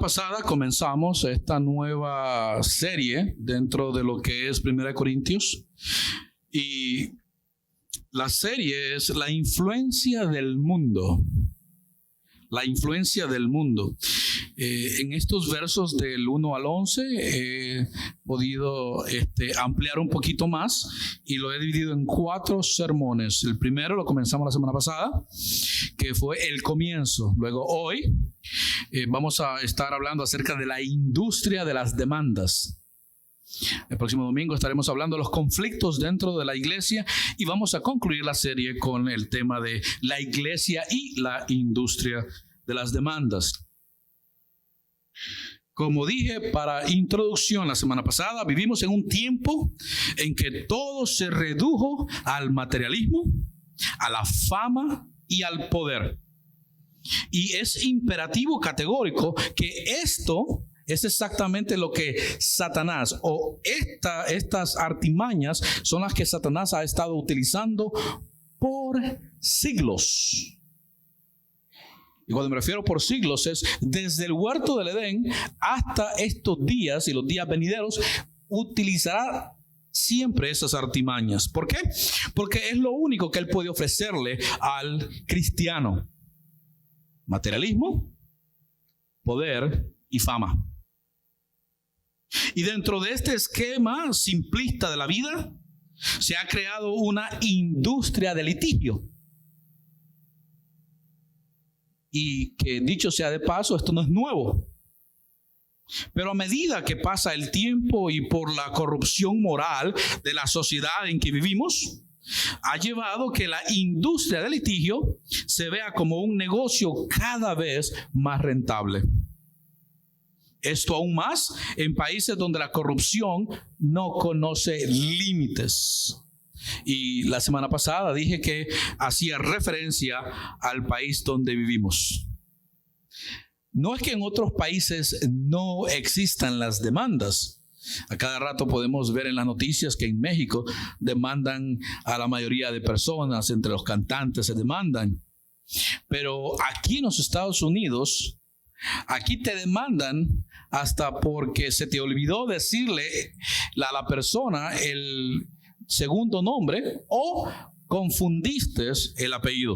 pasada comenzamos esta nueva serie dentro de lo que es 1 Corintios, y la serie es la influencia del mundo. La influencia del mundo. En estos versos del 1 al 11 he podido ampliar un poquito más y lo he dividido en 4 sermones. El primero lo comenzamos la semana pasada, que fue el comienzo. Luego hoy vamos a estar hablando acerca de la industria de las demandas. El próximo domingo estaremos hablando de los conflictos dentro de la iglesia y vamos a concluir la serie con el tema de la iglesia y la industria de las demandas. Como dije para introducción la semana pasada, vivimos en un tiempo en que todo se redujo al materialismo, a la fama y al poder. Y es imperativo categórico que esto es exactamente lo que Satanás, o estas artimañas son las que Satanás ha estado utilizando por siglos. Y cuando me refiero por siglos es desde el huerto del Edén hasta estos días y los días venideros, utilizará siempre esas artimañas. ¿Por qué? Porque es lo único que él puede ofrecerle al cristiano: materialismo, poder y fama. Y dentro de este esquema simplista de la vida, se ha creado una industria de litigio. Y que dicho sea de paso, esto no es nuevo. Pero a medida que pasa el tiempo y por la corrupción moral de la sociedad en que vivimos, ha llevado que la industria del litigio se vea como un negocio cada vez más rentable. Esto aún más en países donde la corrupción no conoce límites. Y la semana pasada dije que hacía referencia al país donde vivimos. No es que en otros países no existan las demandas. A cada rato podemos ver en las noticias que en México demandan a la mayoría de personas, entre los cantantes se demandan. Pero aquí en los Estados Unidos, aquí te demandan hasta porque se te olvidó decirle a la persona el segundo nombre o confundiste el apellido.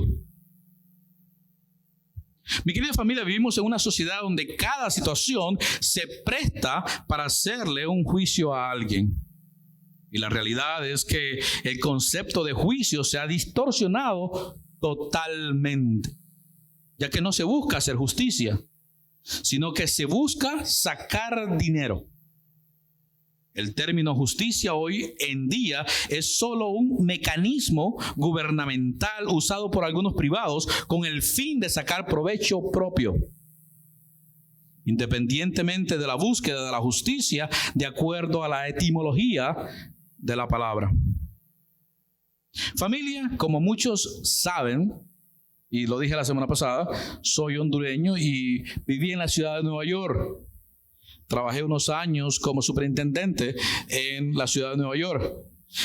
Mi querida familia, vivimos en una sociedad donde cada situación se presta para hacerle un juicio a alguien. Y la realidad es que el concepto de juicio se ha distorsionado totalmente, ya que no se busca hacer justicia, sino que se busca sacar dinero. El término justicia hoy en día es solo un mecanismo gubernamental usado por algunos privados con el fin de sacar provecho propio, independientemente de la búsqueda de la justicia de acuerdo a la etimología de la palabra. Familia, como muchos saben, y lo dije la semana pasada, soy hondureño y viví en la ciudad de Nueva York. Trabajé unos años como superintendente en la ciudad de Nueva York.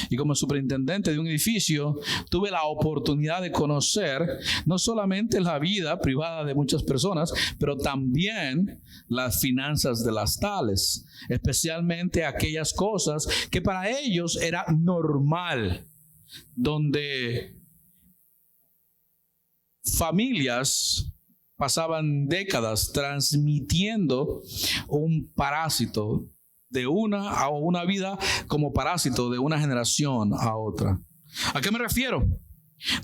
Y como superintendente de un edificio, tuve la oportunidad de conocer no solamente la vida privada de muchas personas, pero también las finanzas de las tales, especialmente aquellas cosas que para ellos era normal, donde familias pasaban décadas transmitiendo un parásito de una vida como parásito de una generación a otra. ¿A qué me refiero?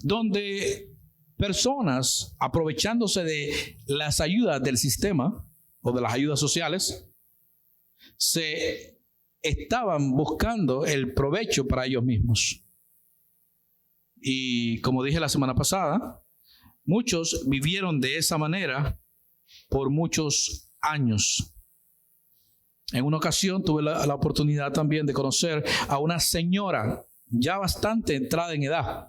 Donde personas, aprovechándose de las ayudas del sistema o de las ayudas sociales, se estaban buscando el provecho para ellos mismos. Y como dije la semana pasada, muchos vivieron de esa manera por muchos años. En una ocasión tuve la oportunidad también de conocer a una señora ya bastante entrada en edad,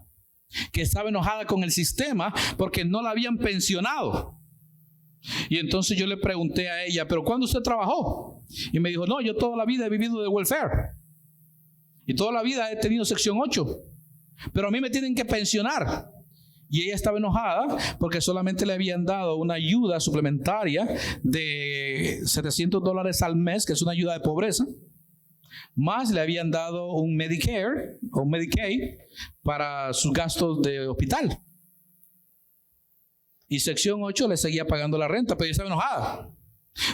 que estaba enojada con el sistema porque no la habían pensionado. Y entonces yo le pregunté a ella, ¿pero cuándo usted trabajó? Y me dijo, no, yo toda la vida he vivido de welfare. Y toda la vida he tenido sección 8. Pero a mí me tienen que pensionar. Y ella estaba enojada porque solamente le habían dado una ayuda suplementaria de $700 al mes, que es una ayuda de pobreza. Más le habían dado un Medicare o un Medicaid para sus gastos de hospital. Y sección 8 le seguía pagando la renta, pero ella estaba enojada.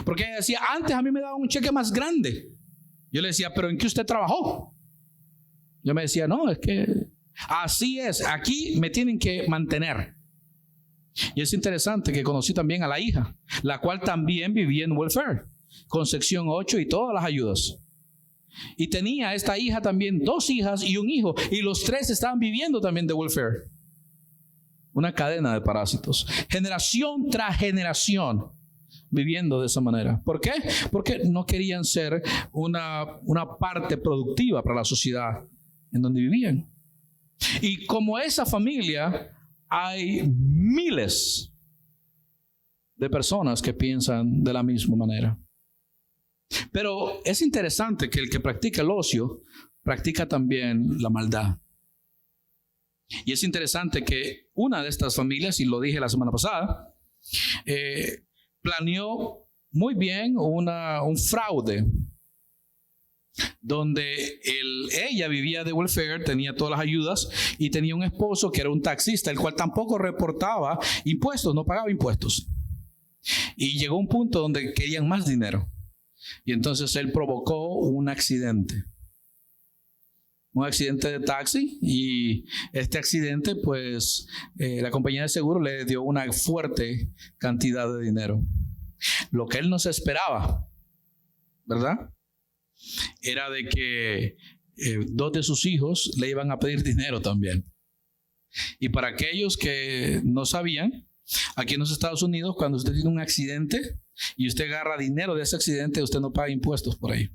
Porque ella decía, antes a mí me daban un cheque más grande. Yo le decía, ¿pero en qué usted trabajó? Yo me decía, no, es que así es, aquí me tienen que mantener. Y es interesante que conocí también a la hija, la cual también vivía en welfare, con sección 8 y todas las ayudas. Y tenía esta hija también 2 hijas y un hijo, y los 3 estaban viviendo también de welfare. Una cadena de parásitos, generación tras generación, viviendo de esa manera. ¿Por qué? Porque no querían ser una parte productiva para la sociedad en donde vivían. Y como esa familia, hay miles de personas que piensan de la misma manera. Pero es interesante que el que practica el ocio practica también la maldad. Y es interesante que una de estas familias, y lo dije la semana pasada, planeó muy bien un fraude donde ella vivía de welfare, tenía todas las ayudas y tenía un esposo que era un taxista, el cual tampoco reportaba impuestos, no pagaba impuestos. Y llegó un punto donde querían más dinero. Y entonces él provocó un accidente de taxi, y este accidente, pues la compañía de seguro le dio una fuerte cantidad de dinero. Lo que él no se esperaba, ¿verdad?, era de que 2 de sus hijos le iban a pedir dinero también. Y para aquellos que no sabían, aquí en los Estados Unidos, cuando usted tiene un accidente y usted agarra dinero de ese accidente, usted no paga impuestos por ahí.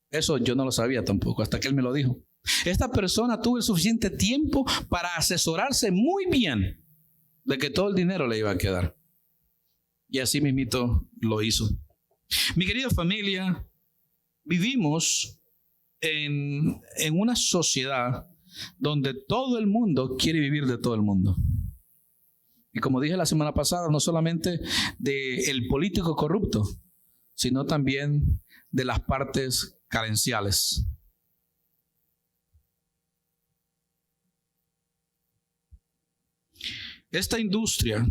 Eso yo no lo sabía tampoco, hasta que él me lo dijo. Esta persona tuvo el suficiente tiempo para asesorarse muy bien de que todo el dinero le iba a quedar. Y así mismito lo hizo. Mi querida familia, vivimos en una sociedad donde todo el mundo quiere vivir de todo el mundo. Y como dije la semana pasada, no solamente del político corrupto, sino también de las partes carenciales. Esta industria,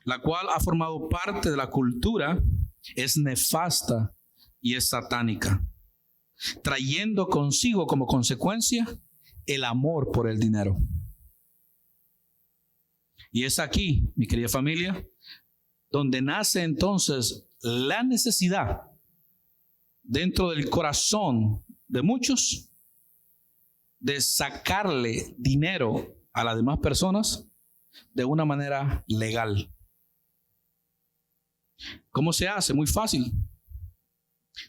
la cual ha formado parte de la cultura, es nefasta y es satánica, trayendo consigo como consecuencia el amor por el dinero. Y es aquí, mi querida familia, donde nace entonces la necesidad dentro del corazón de muchos de sacarle dinero a las demás personas de una manera legal. ¿Cómo se hace? Muy fácil.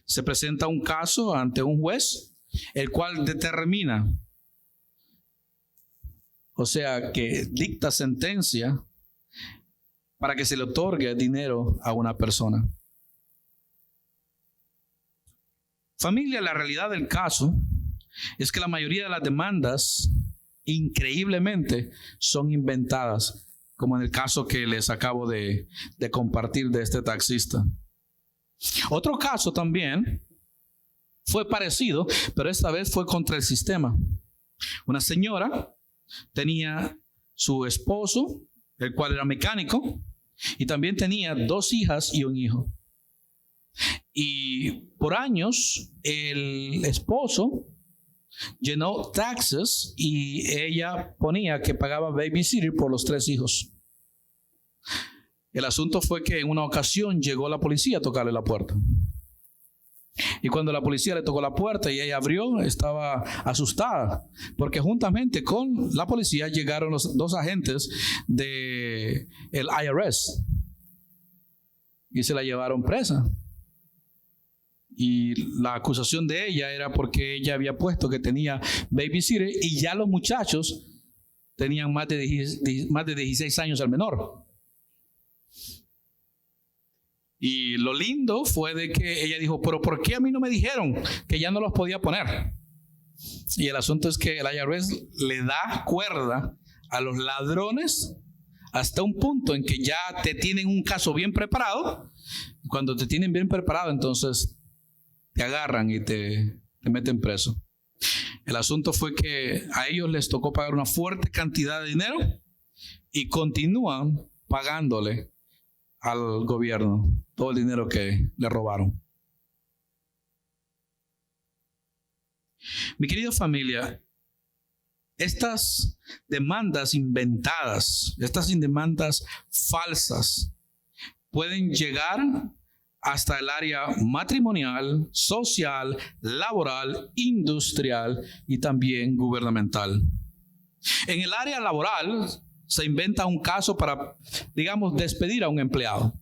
Se presenta un caso ante un juez, el cual determina, o sea, que dicta sentencia para que se le otorgue dinero a una persona. Familia, la realidad del caso es que la mayoría de las demandas, increíblemente, son inventadas, como en el caso que les acabo de compartir de este taxista. Otro caso también fue parecido, pero esta vez fue contra el sistema. Una señora tenía su esposo, el cual era mecánico, y también tenía 2 hijas y un hijo. Y por años el esposo llenó taxes y ella ponía que pagaba babysitter por los 3 hijos. El asunto fue que en una ocasión llegó la policía a tocarle la puerta. Y cuando la policía le tocó la puerta y ella abrió, estaba asustada, porque juntamente con la policía llegaron los 2 agentes del IRS y se la llevaron presa. Y la acusación de ella era porque ella había puesto que tenía babysitter y ya los muchachos tenían más de 16 años al menor. Y lo lindo fue de que ella dijo, pero ¿por qué a mí no me dijeron que ya no los podía poner? Y el asunto es que el IRS le da cuerda a los ladrones hasta un punto en que ya te tienen un caso bien preparado. Cuando te tienen bien preparado, entonces te agarran y te meten preso. El asunto fue que a ellos les tocó pagar una fuerte cantidad de dinero y continúan pagándole al gobierno todo el dinero que le robaron. Mi querida familia, estas demandas inventadas, estas demandas falsas, pueden llegar hasta el área matrimonial, social, laboral, industrial y también gubernamental. En el área laboral se inventa un caso para, digamos, despedir a un empleado.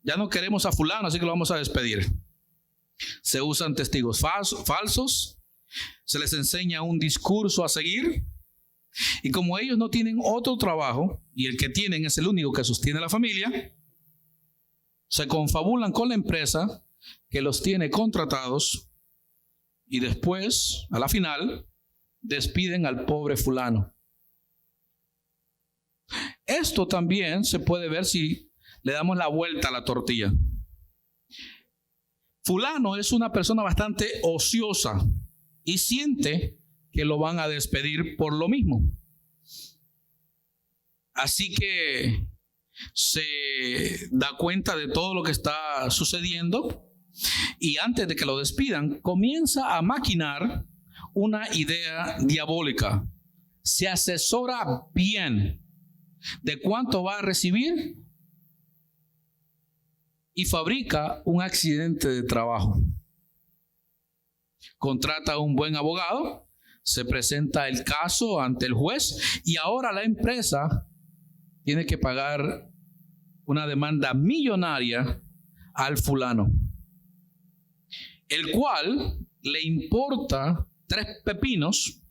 Ya no queremos a fulano, así que lo vamos a despedir. Se usan testigos falsos, se les enseña un discurso a seguir, y como ellos no tienen otro trabajo y el que tienen es el único que sostiene la familia, se confabulan con la empresa que los tiene contratados y después, a la final, despiden al pobre fulano. Esto también se puede ver si le damos la vuelta a la tortilla. Fulano es una persona bastante ociosa y siente que lo van a despedir por lo mismo. Así que se da cuenta de todo lo que está sucediendo y antes de que lo despidan, comienza a maquinar una idea diabólica. Se asesora bien de cuánto va a recibir y fabrica un accidente de trabajo. Contrata a un buen abogado, se presenta el caso ante el juez y ahora la empresa tiene que pagar una demanda millonaria al fulano, el cual le importa 3 pepinos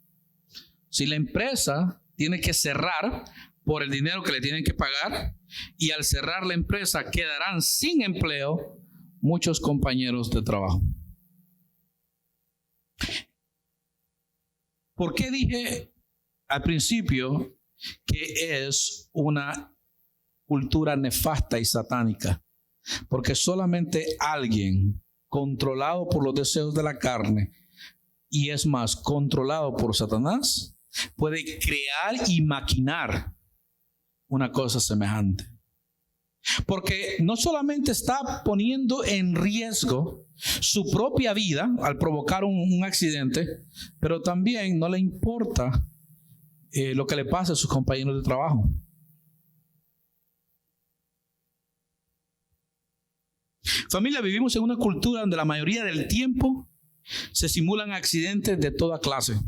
si la empresa tiene que cerrar por el dinero que le tienen que pagar, y al cerrar la empresa quedarán sin empleo muchos compañeros de trabajo. ¿Por qué dije al principio que es una cultura nefasta y satánica? Porque solamente alguien controlado por los deseos de la carne, y es más, controlado por Satanás, puede crear y maquinar una cosa semejante. Porque no solamente está poniendo en riesgo su propia vida al provocar un accidente, pero también no le importa lo que le pase a sus compañeros de trabajo. Familia, vivimos en una cultura donde la mayoría del tiempo se simulan accidentes de toda clase.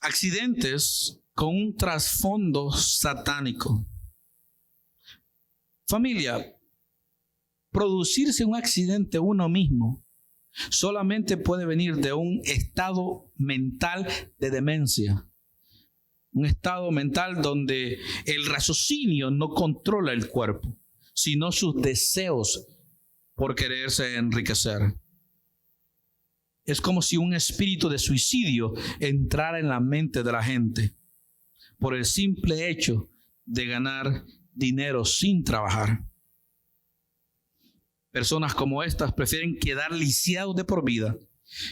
Accidentes con un trasfondo satánico. Familia, producirse un accidente uno mismo solamente puede venir de un estado mental de demencia. Un estado mental donde el raciocinio no controla el cuerpo, sino sus deseos por quererse enriquecer. Es como si un espíritu de suicidio entrara en la mente de la gente por el simple hecho de ganar dinero sin trabajar. Personas como estas prefieren quedar lisiados de por vida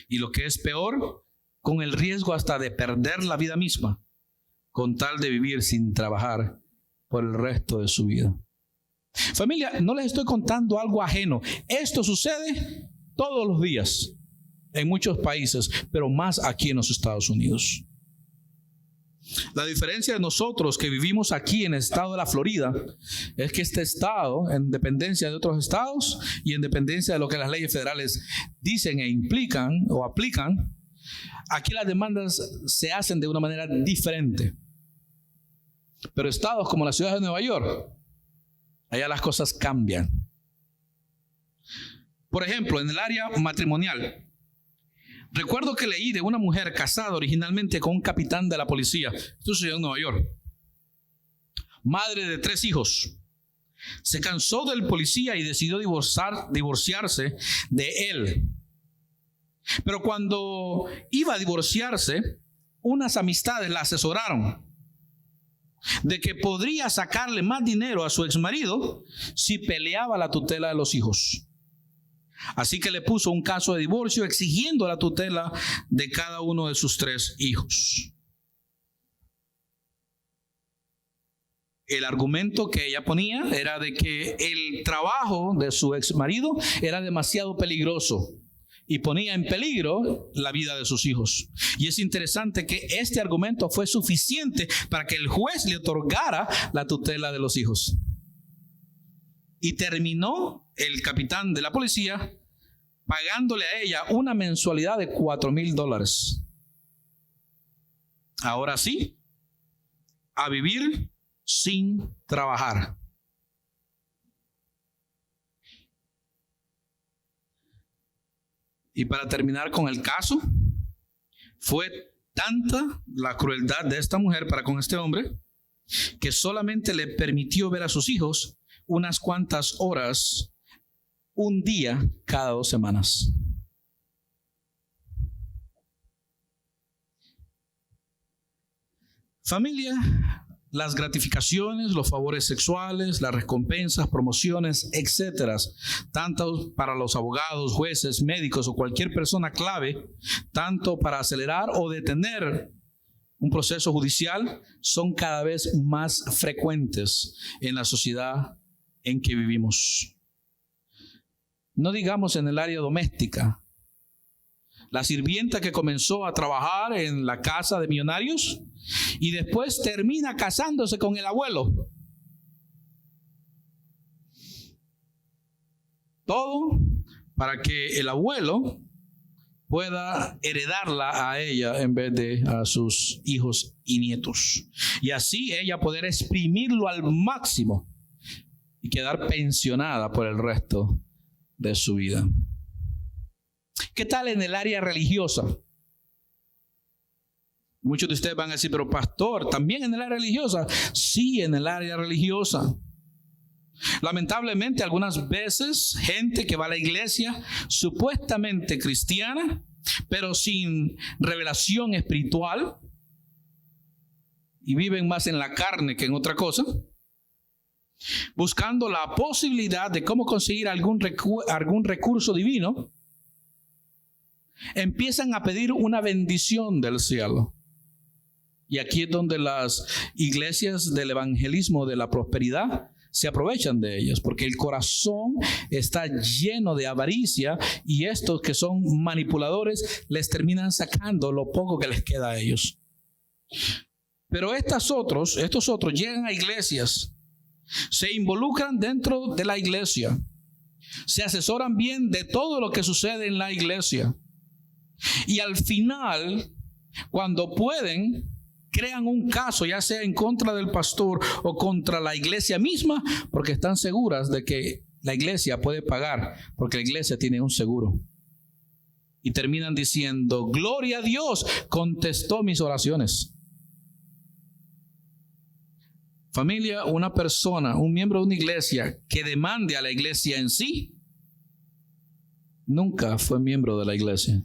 y, lo que es peor, con el riesgo hasta de perder la vida misma, con tal de vivir sin trabajar por el resto de su vida. Familia, no les estoy contando algo ajeno. Esto sucede todos los días en muchos países, pero más aquí en los Estados Unidos. La diferencia de nosotros que vivimos aquí en el estado de la Florida es que este estado, en dependencia de otros estados y en dependencia de lo que las leyes federales dicen e implican o aplican, aquí las demandas se hacen de una manera diferente. Pero estados como la ciudad de Nueva York, allá las cosas cambian. Por ejemplo, en el área matrimonial, recuerdo que leí de una mujer casada originalmente con un capitán de la policía. Esto sucedió en Nueva York. Madre de 3 hijos. Se cansó del policía y decidió divorciarse de él. Pero cuando iba a divorciarse, unas amistades la asesoraron de que podría sacarle más dinero a su exmarido si peleaba la tutela de los hijos. Así que le puso un caso de divorcio exigiendo la tutela de cada uno de sus 3 hijos. El argumento que ella ponía era de que el trabajo de su exmarido era demasiado peligroso y ponía en peligro la vida de sus hijos. Y es interesante que este argumento fue suficiente para que el juez le otorgara la tutela de los hijos. Y terminó el capitán de la policía pagándole a ella una mensualidad de $4,000. Ahora sí, a vivir sin trabajar. Y para terminar con el caso, fue tanta la crueldad de esta mujer para con este hombre que solamente le permitió ver a sus hijos unas cuantas horas, un día cada 2 semanas. Familia, las gratificaciones, los favores sexuales, las recompensas, promociones, etcétera, tanto para los abogados, jueces, médicos o cualquier persona clave, tanto para acelerar o detener un proceso judicial, son cada vez más frecuentes en la sociedad en que vivimos. No digamos en el área doméstica. La sirvienta que comenzó a trabajar en la casa de millonarios y después termina casándose con el abuelo. Todo para que el abuelo pueda heredarla a ella en vez de a sus hijos y nietos. Y así ella poder exprimirlo al máximo y quedar pensionada por el resto de su vida. ¿Qué tal en el área religiosa? Muchos de ustedes van a decir, pero pastor, ¿también en el área religiosa? Sí, en el área religiosa. Lamentablemente, algunas veces, gente que va a la iglesia, supuestamente cristiana, pero sin revelación espiritual, y viven más en la carne que en otra cosa, buscando la posibilidad de cómo conseguir algún recurso divino, empiezan a pedir una bendición del cielo. Y aquí es donde las iglesias del evangelismo de la prosperidad se aprovechan de ellas, porque el corazón está lleno de avaricia y estos que son manipuladores les terminan sacando lo poco que les queda a ellos. Pero estos otros llegan a iglesias, se involucran dentro de la iglesia, se asesoran bien de todo lo que sucede en la iglesia. Y al final, cuando pueden, crean un caso, ya sea en contra del pastor o contra la iglesia misma, porque están seguras de que la iglesia puede pagar, porque la iglesia tiene un seguro. Y terminan diciendo, gloria a Dios, contestó mis oraciones. Familia, una persona, un miembro de una iglesia que demande a la iglesia en sí, nunca fue miembro de la iglesia.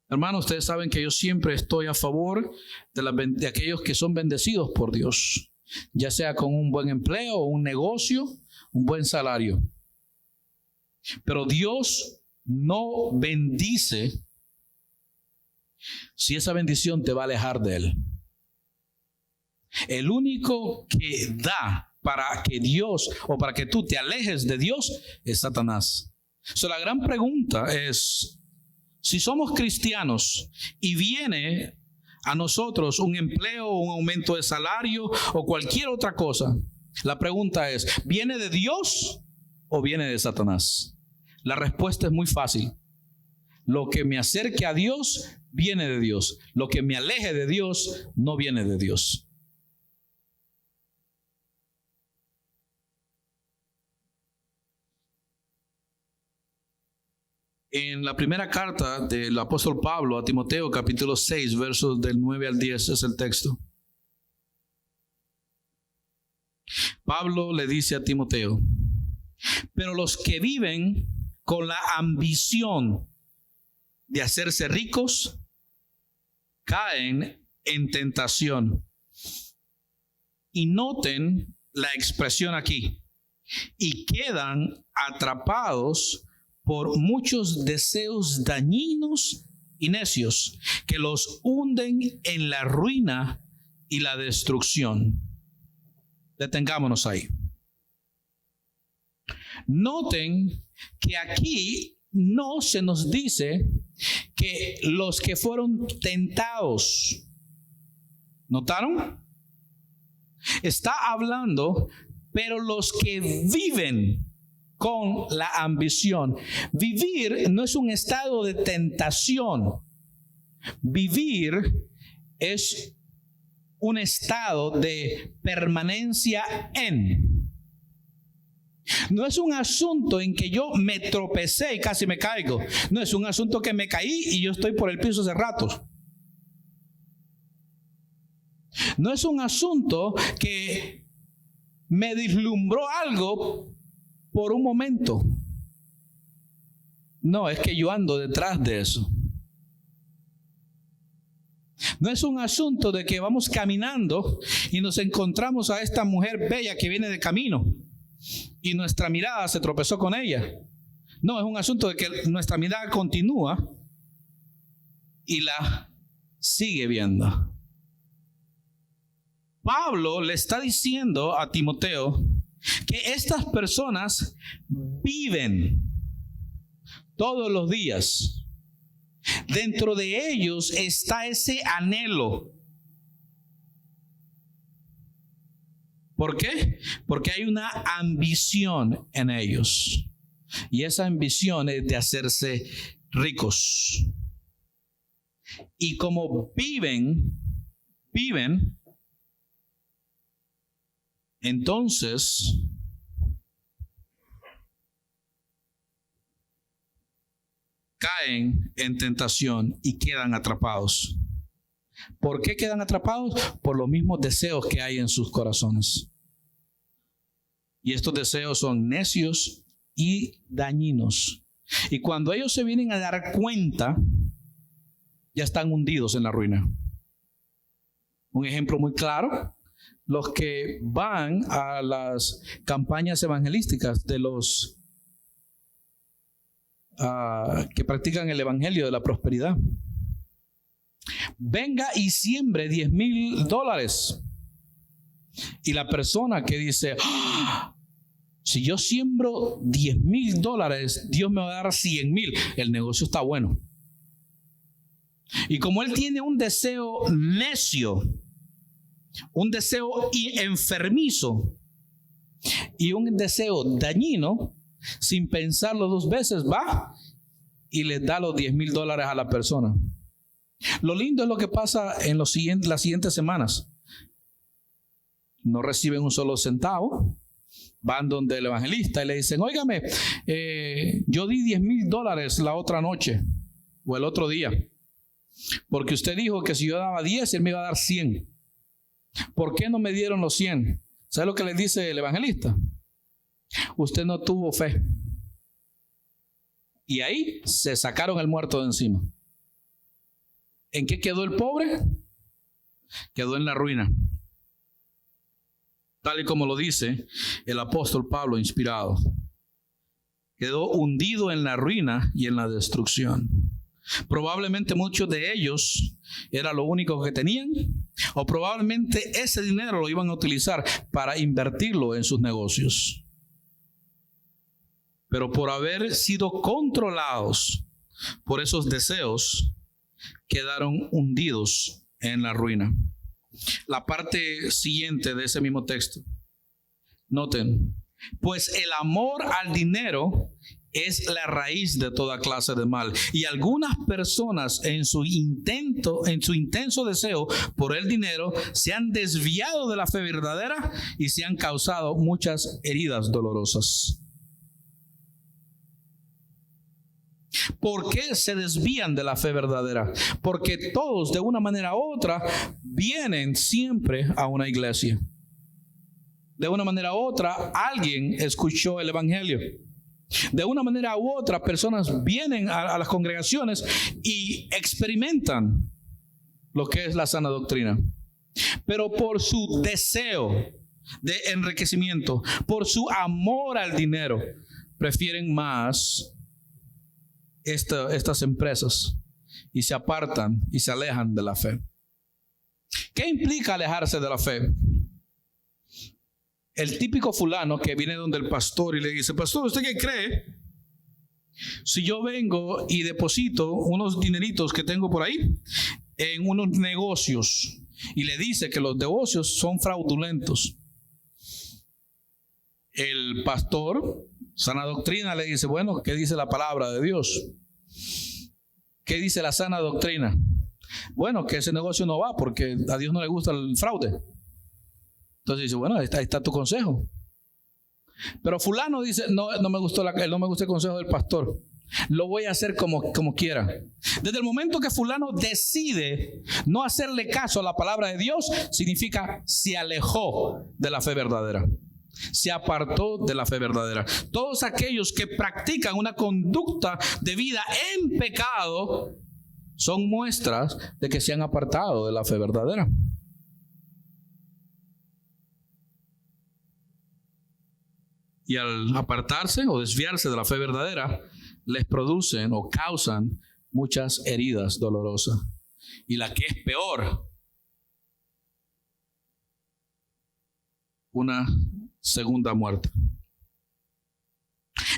Hermanos, ustedes saben que yo siempre estoy a favor de aquellos que son bendecidos por Dios, ya sea con un buen empleo, un negocio, un buen salario. Pero Dios no bendice si esa bendición te va a alejar de Él. El único que da para que Dios o para que tú te alejes de Dios es Satanás. La gran pregunta es, si somos cristianos y viene a nosotros un empleo, un aumento de salario o cualquier otra cosa, la pregunta es, ¿viene de Dios o viene de Satanás? La respuesta es muy fácil. Lo que me acerque a Dios viene de Dios. Lo que me aleje de Dios no viene de Dios. En la primera carta del apóstol Pablo a Timoteo, capítulo 6, versos del 9 al 10, es el texto. Pablo le dice a Timoteo: pero los que viven con la ambición de hacerse ricos caen en tentación. Y noten la expresión aquí: y quedan atrapados por muchos deseos dañinos y necios que los hunden en la ruina y la destrucción. Detengámonos ahí. Noten que aquí no se nos dice que los que fueron tentados. ¿Notaron? Está hablando, pero los que viven con la ambición. Vivir no es un estado de tentación. Vivir es un estado de permanencia en. No es un asunto en que yo me tropecé y casi me caigo. No, es un asunto que me caí y yo estoy por el piso hace rato. No es un asunto que me deslumbró algo por un momento. No, es que yo ando detrás de eso. No es un asunto de que vamos caminando y nos encontramos a esta mujer bella que viene de camino y nuestra mirada se tropezó con ella. No, es un asunto de que nuestra mirada continúa y la sigue viendo. Pablo le está diciendo a Timoteo que estas personas viven todos los días. Dentro de ellos está ese anhelo. ¿Por qué? Porque hay una ambición en ellos. Y esa ambición es de hacerse ricos. Y como viven, entonces caen en tentación y quedan atrapados. ¿Por qué quedan atrapados? Por los mismos deseos que hay en sus corazones. Y estos deseos son necios y dañinos. Y cuando ellos se vienen a dar cuenta, ya están hundidos en la ruina. Un ejemplo muy claro: los que van a las campañas evangelísticas de los que practican el evangelio de la prosperidad. Venga y siembre $10,000. Y la persona que dice: si yo siembro $10,000, Dios me va a dar 100,000. El negocio está bueno. Y como él tiene un deseo necio, un deseo enfermizo y un deseo dañino, sin pensarlo dos veces, va y le da los $10,000 a la persona. Lo lindo es lo que pasa en las siguientes semanas. No reciben un solo centavo. Van donde el evangelista y le dicen: óigame, yo di $10,000 la otra noche o el otro día, porque usted dijo que si yo daba 10, él me iba a dar 100. ¿Por qué no me dieron los 100? ¿Sabe lo que le dice el evangelista? Usted no tuvo fe. Y ahí se sacaron el muerto de encima. ¿En qué quedó el pobre? Quedó en la ruina. Tal y como lo dice el apóstol Pablo, inspirado. Quedó hundido en la ruina y en la destrucción. Probablemente muchos de ellos era lo único que tenían, o probablemente ese dinero lo iban a utilizar para invertirlo en sus negocios. Pero por haber sido controlados por esos deseos, quedaron hundidos en la ruina. La parte siguiente de ese mismo texto. Noten: pues el amor al dinero es la raíz de toda clase de mal. Y algunas personas en su intenso deseo por el dinero se han desviado de la fe verdadera y se han causado muchas heridas dolorosas. ¿Por qué se desvían de la fe verdadera? Porque todos, de una manera u otra, vienen siempre a una iglesia. de una manera u otra, alguien escuchó el evangelio. De una manera u otra, personas vienen a las congregaciones y experimentan lo que es la sana doctrina. Pero por su deseo de enriquecimiento, por su amor al dinero, prefieren más estas empresas y se apartan y se alejan de la fe. ¿Qué implica alejarse de la fe? El típico fulano que viene donde el pastor y le dice: pastor, ¿usted qué cree? Si yo vengo y deposito unos dineritos que tengo por ahí en unos negocios, y le dice que los negocios son fraudulentos. El pastor, sana doctrina, le dice: bueno, ¿qué dice la palabra de Dios? ¿Qué dice la sana doctrina? Bueno, que ese negocio no va porque a Dios no le gusta el fraude. Entonces dice: bueno, ahí está tu consejo. Pero fulano dice: no me gustó el consejo del pastor. Lo voy a hacer como quiera. Desde el momento que fulano decide no hacerle caso a la palabra de Dios, significa se alejó de la fe verdadera. Se apartó de la fe verdadera. Todos aquellos que practican una conducta de vida en pecado son muestras de que se han apartado de la fe verdadera. Y al apartarse o desviarse de la fe verdadera, les producen o causan muchas heridas dolorosas. Y la que es peor, una segunda muerte.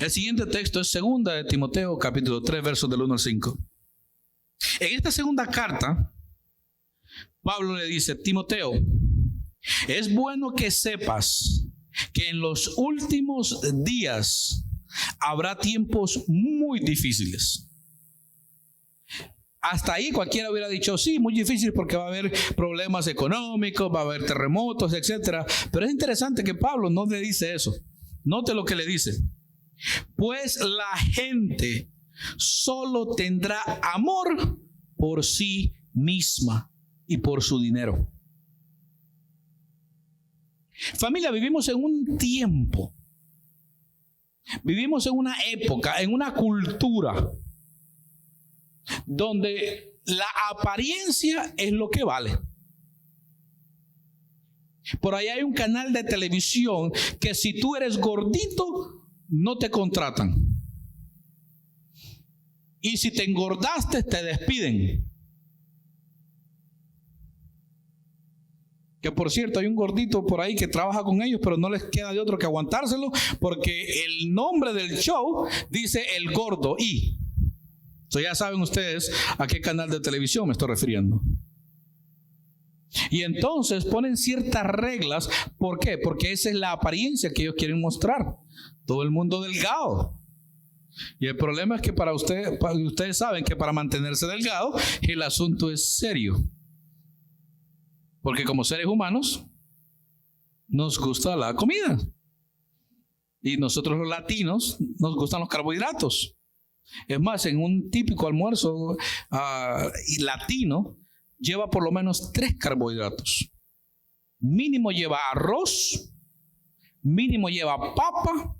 El siguiente texto es 2 de Timoteo, capítulo 3, versos del 1 al 5. En esta segunda carta, Pablo le dice: Timoteo, es bueno que sepas que en los últimos días habrá tiempos muy difíciles. Hasta ahí cualquiera hubiera dicho: sí, muy difícil porque va a haber problemas económicos, va a haber terremotos, etc. Pero es interesante que Pablo no le dice eso. Note lo que le dice: pues la gente solo tendrá amor por sí misma y por su dinero. Familia, vivimos en un tiempo, vivimos en una época, en una cultura donde la apariencia es lo que vale. Por ahí hay un canal de televisión que si tú eres gordito no te contratan, y si te engordaste te despiden. Que por cierto, hay un gordito por ahí que trabaja con ellos, pero no les queda de otro que aguantárselo, porque el nombre del show dice El Gordo y. So ya saben ustedes a qué canal de televisión me estoy refiriendo. Y entonces ponen ciertas reglas. ¿Por qué? Porque esa es la apariencia que ellos quieren mostrar. Todo el mundo delgado. Y el problema es que ustedes saben que para mantenerse delgado el asunto es serio. Porque como seres humanos nos gusta la comida. Y nosotros los latinos nos gustan los carbohidratos. Es más, en un típico almuerzo latino lleva por lo menos 3 carbohidratos. Mínimo lleva arroz, mínimo lleva papa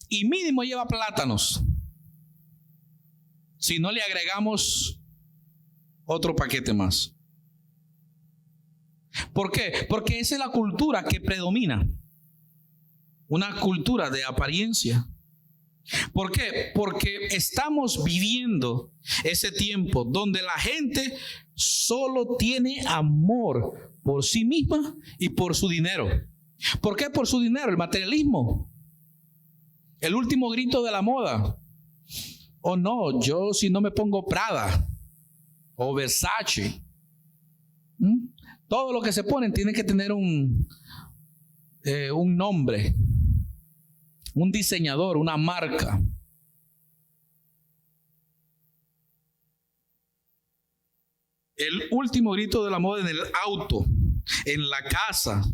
y mínimo lleva plátanos. Si no le agregamos otro paquete más. ¿Por qué? Porque esa es la cultura que predomina. Una cultura de apariencia. ¿Por qué? Porque estamos viviendo ese tiempo donde la gente solo tiene amor por sí misma y por su dinero. ¿Por qué por su dinero? El materialismo. El último grito de la moda. Oh no, yo si no me pongo Prada o Versace. Todo lo que se ponen tiene que tener un nombre, un diseñador, una marca. El último grito de la moda en el auto, en la casa,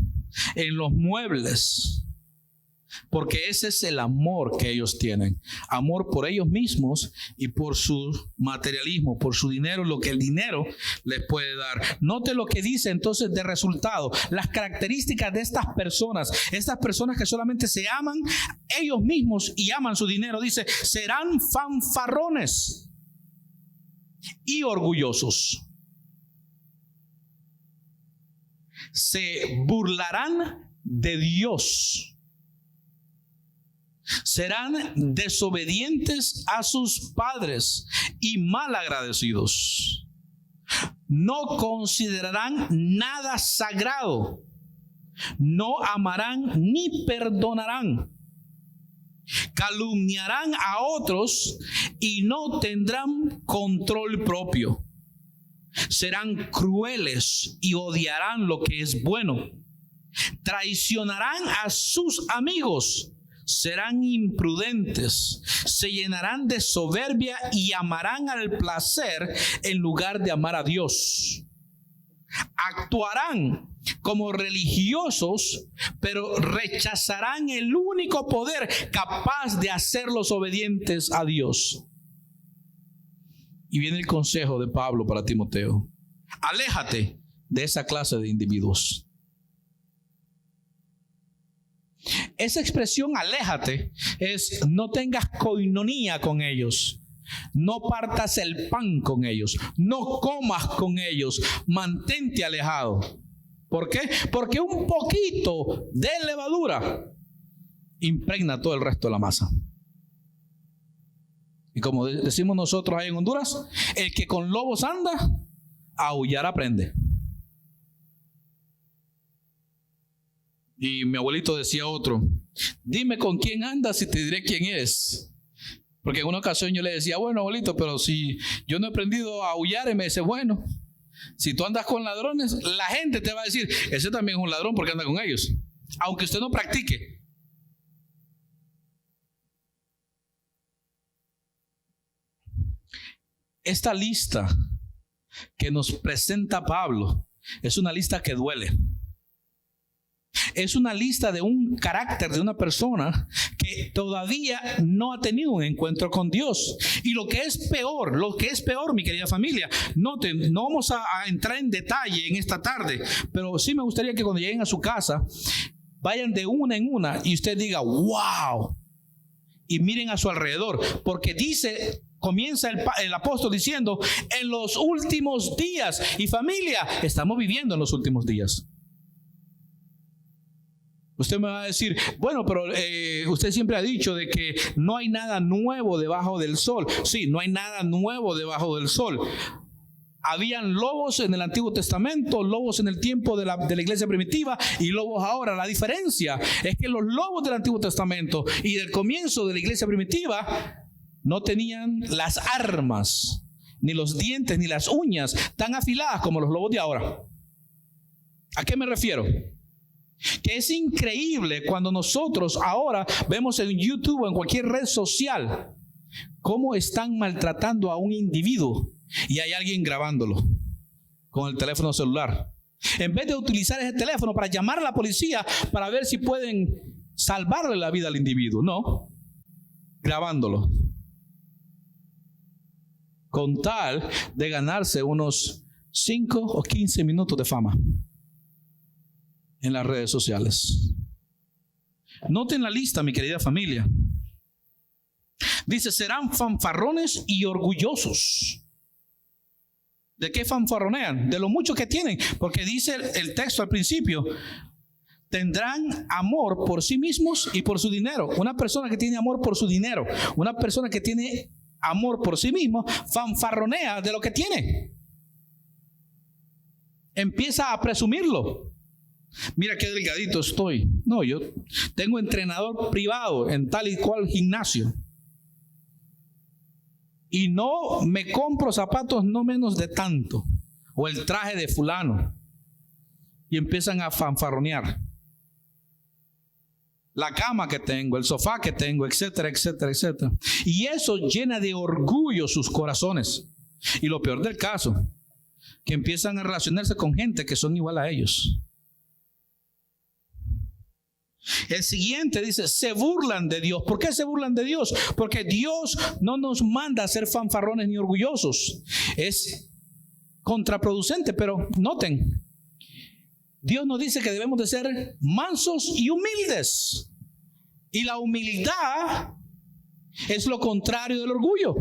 en los muebles. Porque ese es el amor que ellos tienen. Amor por ellos mismos y por su materialismo, por su dinero, lo que el dinero les puede dar. Note lo que dice entonces de resultado. Las características de estas personas que solamente se aman ellos mismos y aman su dinero, dice, serán fanfarrones y orgullosos. Se burlarán de Dios. Serán desobedientes a sus padres y malagradecidos. No considerarán nada sagrado. No amarán ni perdonarán. Calumniarán a otros y no tendrán control propio. Serán crueles y odiarán lo que es bueno. Traicionarán a sus amigos. Serán imprudentes, se llenarán de soberbia y amarán al placer en lugar de amar a Dios. Actuarán como religiosos, pero rechazarán el único poder capaz de hacerlos obedientes a Dios. Y viene el consejo de Pablo para Timoteo: aléjate de esa clase de individuos. Esa expresión aléjate es no tengas coinonía con ellos, no partas el pan con ellos, no comas con ellos, mantente alejado. ¿Por qué? Porque un poquito de levadura impregna todo el resto de la masa. Y como decimos nosotros ahí en Honduras, el que con lobos anda, a aullar aprende. Y mi abuelito decía otro: dime con quién andas y te diré quién es. Porque en una ocasión yo le decía: bueno, abuelito, pero si yo no he aprendido a aullar. Y me dice: bueno, si tú andas con ladrones, la gente te va a decir: ese también es un ladrón porque anda con ellos, aunque usted no practique. Esta lista que nos presenta Pablo es una lista que duele. Es una lista de un carácter de una persona que todavía no ha tenido un encuentro con Dios. Y lo que es peor, mi querida familia, noten, no vamos a entrar en detalle en esta tarde, pero sí me gustaría que cuando lleguen a su casa, vayan de una en una y usted diga: wow, y miren a su alrededor, porque comienza el apóstol diciendo: en los últimos días. Y familia, estamos viviendo en los últimos días. Usted me va a decir: bueno, pero usted siempre ha dicho de que no hay nada nuevo debajo del sol. Sí, no hay nada nuevo debajo del sol. Habían lobos en el Antiguo Testamento, lobos en el tiempo de la iglesia primitiva y lobos ahora. La diferencia es que los lobos del Antiguo Testamento y del comienzo de la iglesia primitiva no tenían las armas, ni los dientes, ni las uñas tan afiladas como los lobos de ahora. ¿A qué me refiero? Que es increíble cuando nosotros ahora vemos en YouTube o en cualquier red social cómo están maltratando a un individuo y hay alguien grabándolo con el teléfono celular, en vez de utilizar ese teléfono para llamar a la policía para ver si pueden salvarle la vida al individuo. No, grabándolo con tal de ganarse unos 5 o 15 minutos de fama en las redes sociales. Noten la lista, mi querida familia. Dice: serán fanfarrones y orgullosos. ¿De qué fanfarronean? De lo mucho que tienen. Porque dice el texto al principio: tendrán amor por sí mismos y por su dinero. Una persona que tiene amor por su dinero, una persona que tiene amor por sí mismo, fanfarronea de lo que tiene. Empieza a presumirlo. Mira qué delgadito estoy. No, yo tengo entrenador privado en tal y cual gimnasio. Y no me compro zapatos no menos de tanto. O el traje de fulano. Y empiezan a fanfarronear. La cama que tengo, el sofá que tengo, etcétera, etcétera, etcétera. Y eso llena de orgullo sus corazones. Y lo peor del caso, que empiezan a relacionarse con gente que son igual a ellos. El siguiente dice, se burlan de Dios. ¿Por qué se burlan de Dios? Porque Dios no nos manda a ser fanfarrones ni orgullosos. Es contraproducente, pero noten, Dios nos dice que debemos de ser mansos y humildes. Y la humildad es lo contrario del orgullo.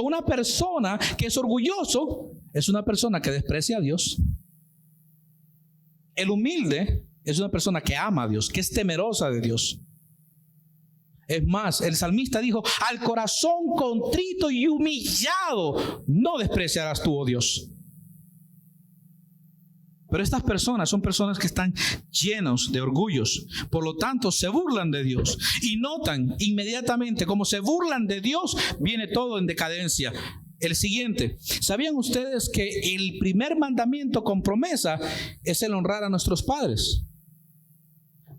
Una persona que es orgulloso es una persona que desprecia a Dios. El humilde es una persona que ama a Dios, que es temerosa de Dios. Es más, el salmista dijo, al corazón contrito y humillado no despreciarás tú, oh Dios. Pero estas personas son personas que están llenos de orgullos. Por lo tanto, se burlan de Dios. Y notan inmediatamente, como se burlan de Dios, viene todo en decadencia. El siguiente, ¿sabían ustedes que el primer mandamiento con promesa es el honrar a nuestros padres?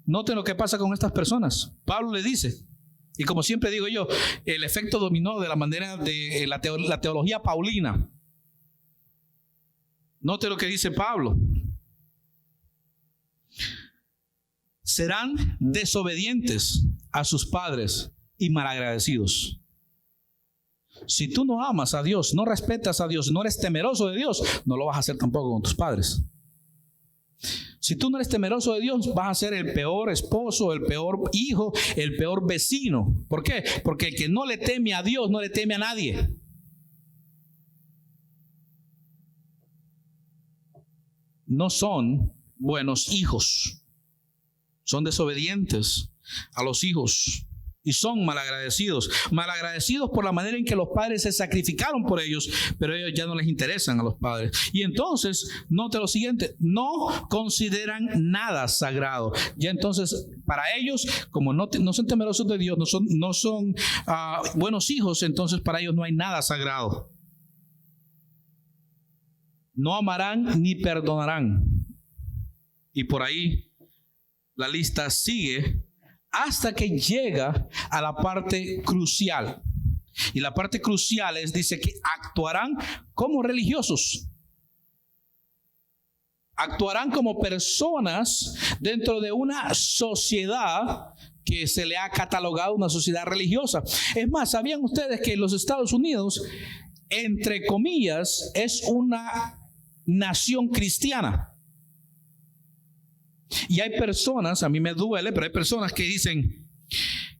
Noten lo que pasa con estas personas. Pablo le dice, y como siempre digo yo, el efecto dominó de la manera de la teología paulina. Note lo que dice Pablo. Serán desobedientes a sus padres y malagradecidos. Si tú no amas a Dios, no respetas a Dios, no eres temeroso de Dios, no lo vas a hacer tampoco con tus padres. Si tú no eres temeroso de Dios, vas a ser el peor esposo, el peor hijo, el peor vecino. ¿Por qué? Porque el que no le teme a Dios, no le teme a nadie. No son buenos hijos. Son desobedientes a los hijos. Y son malagradecidos. Malagradecidos por la manera en que los padres se sacrificaron por ellos, pero ellos ya no les interesan a los padres. Y entonces, note lo siguiente, no consideran nada sagrado. Ya entonces, para ellos, como no son temerosos de Dios, no son buenos hijos, entonces para ellos no hay nada sagrado. No amarán ni perdonarán. Y por ahí la lista sigue hasta que llega a la parte crucial. Y la parte crucial dice que actuarán como religiosos. Actuarán como personas dentro de una sociedad que se le ha catalogado una sociedad religiosa. Es más, ¿sabían ustedes que los Estados Unidos, entre comillas, es una nación cristiana? Y hay personas, a mí me duele, pero hay personas que dicen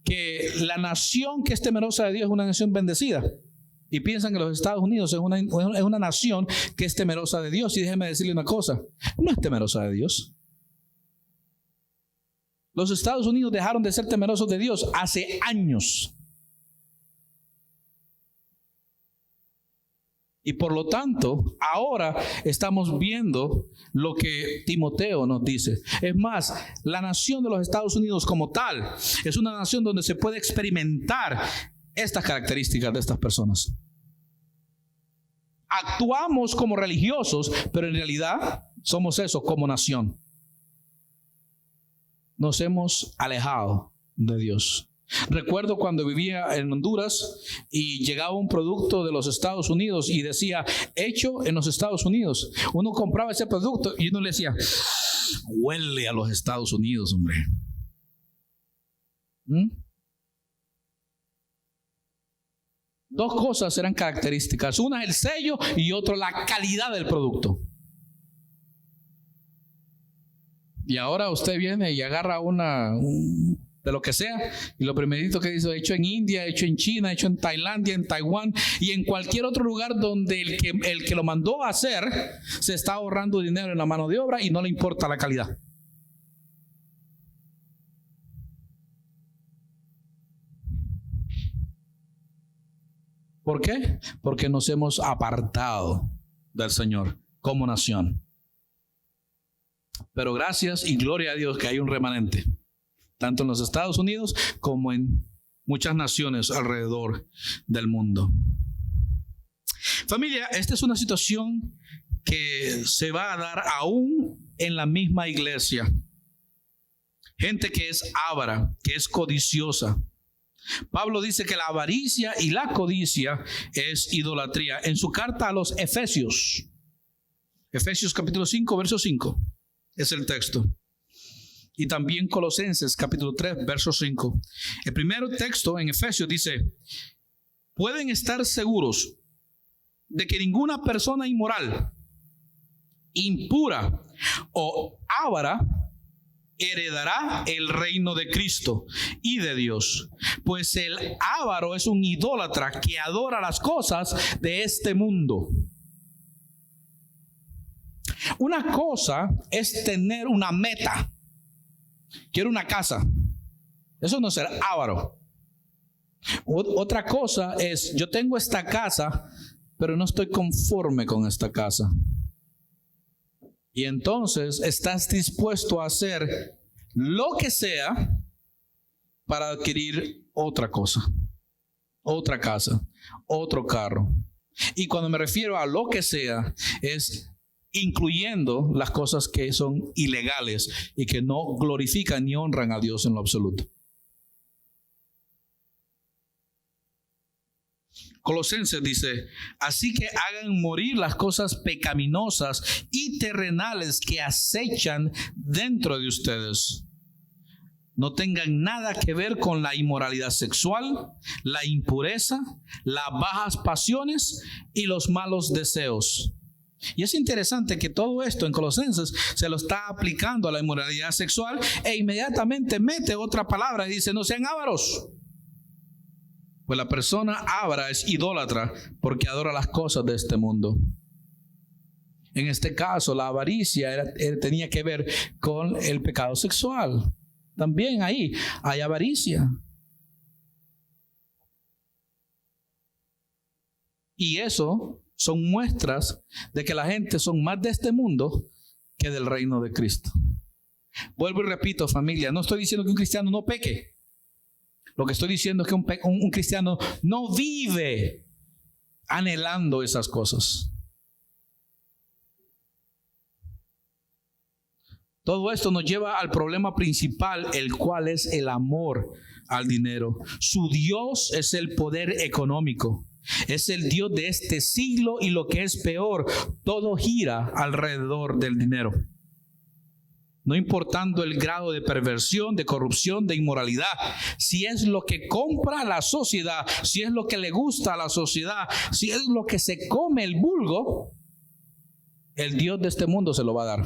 que la nación que es temerosa de Dios es una nación bendecida. Y piensan que los Estados Unidos es una nación que es temerosa de Dios. Y déjeme decirle una cosa, no es temerosa de Dios. Los Estados Unidos dejaron de ser temerosos de Dios hace años. Y por lo tanto, ahora estamos viendo lo que Timoteo nos dice. Es más, la nación de los Estados Unidos como tal es una nación donde se puede experimentar estas características de estas personas. Actuamos como religiosos, pero en realidad somos eso como nación. Nos hemos alejado de Dios. Recuerdo cuando vivía en Honduras y llegaba un producto de los Estados Unidos y decía hecho en los Estados Unidos. Uno compraba ese producto y uno le decía, huele a los Estados Unidos, hombre. Dos cosas eran características. Una es el sello y otra la calidad del producto. Y ahora usted viene y agarra de lo que sea, y lo primerito que dice, hecho en India, hecho en China, hecho en Tailandia, en Taiwán y en cualquier otro lugar donde el que lo mandó a hacer se está ahorrando dinero en la mano de obra y no le importa la calidad. ¿Por qué? Porque nos hemos apartado del Señor como nación. Pero gracias y gloria a Dios que hay un remanente, tanto en los Estados Unidos como en muchas naciones alrededor del mundo. Familia, esta es una situación que se va a dar aún en la misma iglesia. Gente que es avara, que es codiciosa. Pablo dice que la avaricia y la codicia es idolatría. En su carta a los Efesios, Efesios capítulo 5, verso 5, es el texto. y también Colosenses capítulo 3, verso 5. El primer texto en Efesios dice: pueden estar seguros de que ninguna persona inmoral, impura o avara heredará el reino de Cristo y de Dios, pues el avaro es un idólatra que adora las cosas de este mundo. Una cosa es tener una meta. Quiero una casa. Eso no es ser avaro. Otra cosa es: yo tengo esta casa, pero no estoy conforme con esta casa. Y entonces estás dispuesto a hacer lo que sea para adquirir otra cosa, otra casa, otro carro. Y cuando me refiero a lo que sea, es incluyendo las cosas que son ilegales y que no glorifican ni honran a Dios en lo absoluto. Colosenses dice: así que hagan morir las cosas pecaminosas y terrenales que acechan dentro de ustedes. No tengan nada que ver con la inmoralidad sexual, la impureza, las bajas pasiones y los malos deseos. Y es interesante que todo esto en Colosenses se lo está aplicando a la inmoralidad sexual, e inmediatamente mete otra palabra y dice: no sean ávaros. Pues la persona avara es idólatra porque adora las cosas de este mundo. En este caso, la avaricia tenía que ver con el pecado sexual. También ahí hay avaricia. Y eso son muestras de que la gente son más de este mundo que del reino de Cristo. Vuelvo y repito, familia, no estoy diciendo que un cristiano no peque. Lo que estoy diciendo es que un cristiano no vive anhelando esas cosas. Todo esto nos lleva al problema principal, el cual es el amor al dinero. Su Dios es el poder económico. Es el Dios de este siglo, y lo que es peor, todo gira alrededor del dinero. No importando el grado de perversión, de corrupción, de inmoralidad, si es lo que compra la sociedad, si es lo que le gusta a la sociedad, si es lo que se come el vulgo, el Dios de este mundo se lo va a dar.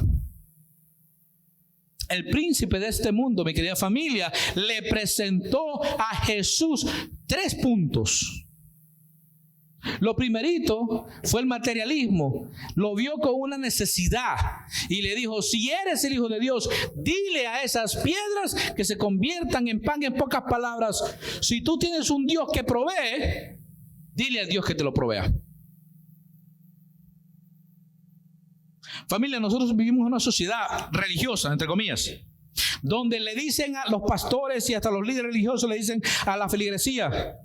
El príncipe de este mundo, mi querida familia, le presentó a Jesús 3 puntos. Lo primerito fue el materialismo. Lo vio con una necesidad y le dijo: si eres el Hijo de Dios, dile a esas piedras que se conviertan en pan. En pocas palabras, si tú tienes un Dios que provee, dile al Dios que te lo provea. Familia, nosotros vivimos en una sociedad religiosa, entre comillas, donde le dicen a los pastores y hasta los líderes religiosos, le dicen a la feligresía: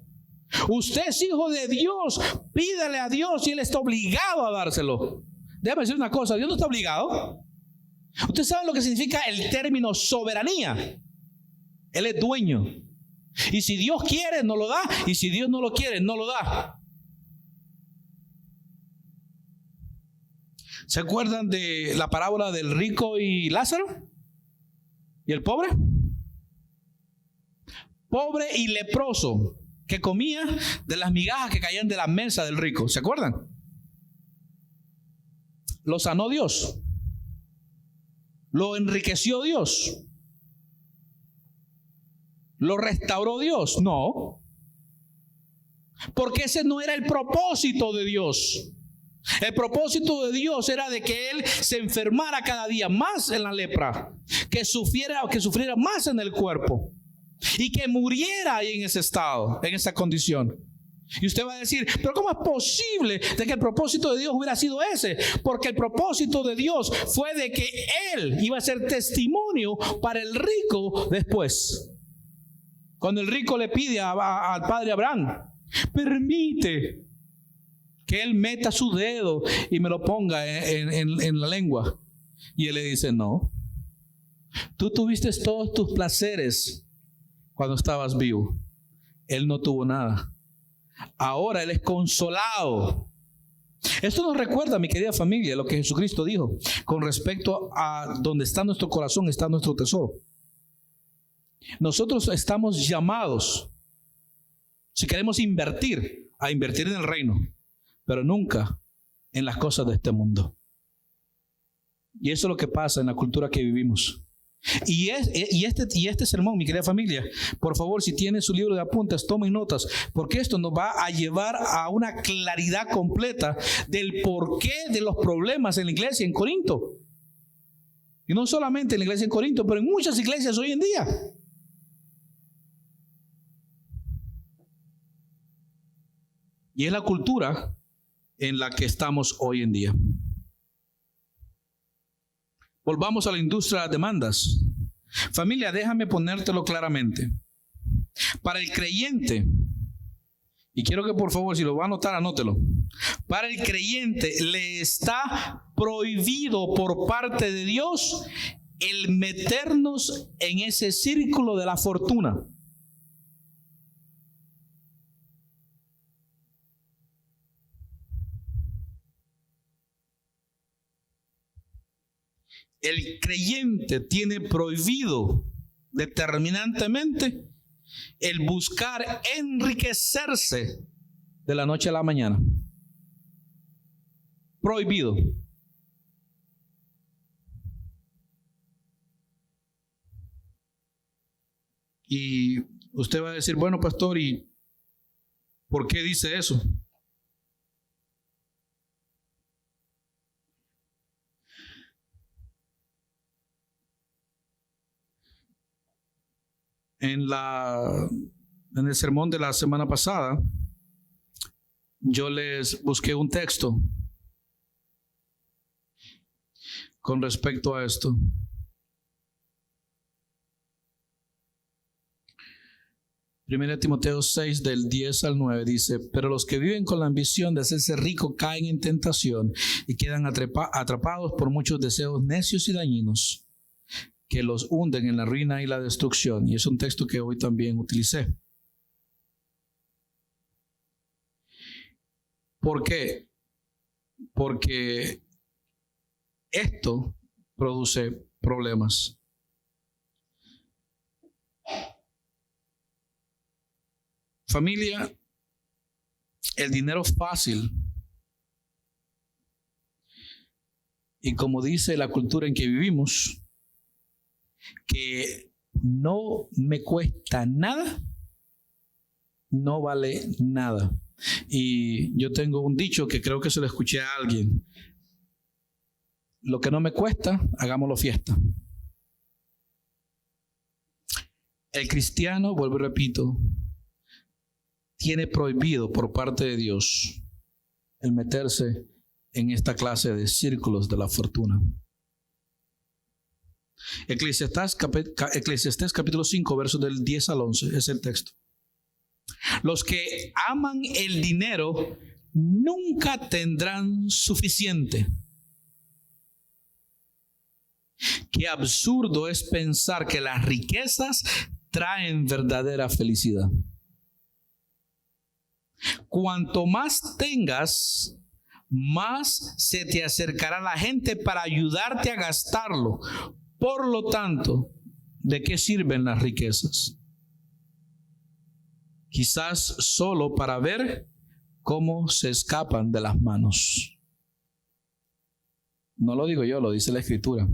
usted es hijo de Dios, pídale a Dios, y Él está obligado a dárselo. Déjame decir una cosa: Dios no está obligado. Usted sabe lo que significa el término soberanía. Él es dueño, y si Dios quiere, no lo da, y si Dios no lo quiere, no lo da. ¿Se acuerdan de la parábola del rico y Lázaro? ¿Y el pobre? Pobre y leproso, que comía de las migajas que caían de la mesa del rico. ¿Se acuerdan? Lo sanó Dios. Lo enriqueció Dios. ¿Lo restauró Dios? No. Porque ese no era el propósito de Dios. El propósito de Dios era de que él se enfermara cada día más en la lepra, que sufriera más en el cuerpo, y que muriera ahí en ese estado, en esa condición. Y usted va a decir: pero ¿cómo es posible de que el propósito de Dios hubiera sido ese? Porque el propósito de Dios fue de que él iba a ser testimonio para el rico después. Cuando el rico le pide al padre Abraham: permite que él meta su dedo y me lo ponga en la lengua. Y él le dice: no, tú tuviste todos tus placeres cuando estabas vivo. Él no tuvo nada. Ahora él es consolado. Esto nos recuerda, mi querida familia, lo que Jesucristo dijo con respecto a donde está nuestro corazón, está nuestro tesoro. Nosotros estamos llamados, si queremos invertir, a invertir en el reino, pero nunca en las cosas de este mundo. Y eso es lo que pasa en la cultura que vivimos. Y este sermón, mi querida familia, por favor, si tienen su libro de apuntes, tomen notas, porque esto nos va a llevar a una claridad completa del porqué de los problemas en la iglesia en Corinto. Y no solamente en la iglesia en Corinto, pero en muchas iglesias hoy en día. Y es la cultura en la que estamos hoy en día. Volvamos a la industria de las demandas. Familia, déjame ponértelo claramente. Para el creyente, y quiero que por favor, si lo va a anotar, anótelo. Para el creyente le está prohibido por parte de Dios el meternos en ese círculo de la fortuna. El creyente tiene prohibido determinantemente el buscar enriquecerse de la noche a la mañana. Prohibido. Y usted va a decir, bueno, pastor, ¿y por qué dice eso? En el sermón de la semana pasada, yo les busqué un texto con respecto a esto. Primera de Timoteo 6, del 10 al 9 dice: pero los que viven con la ambición de hacerse ricos caen en tentación y quedan atrapados por muchos deseos necios y dañinos que los hunden en la ruina y la destrucción. Y es un texto que hoy también utilicé. ¿Por qué? Porque esto produce problemas. Familia, el dinero fácil, y como dice la cultura en que vivimos, que no me cuesta nada, no vale nada. Y yo tengo un dicho que creo que se lo escuché a alguien: lo que no me cuesta, hagámoslo fiesta. El cristiano, vuelvo y repito, tiene prohibido por parte de Dios el meterse en esta clase de círculos de la fortuna. Eclesiastés capítulo 5, versos del 10 al 11 es el texto. Los que aman el dinero nunca tendrán suficiente. Qué absurdo es pensar que las riquezas traen verdadera felicidad. Cuanto más tengas, más se te acercará la gente para ayudarte a gastarlo. Por lo tanto, ¿de qué sirven las riquezas? Quizás solo para ver cómo se escapan de las manos. No lo digo yo, lo dice la Escritura.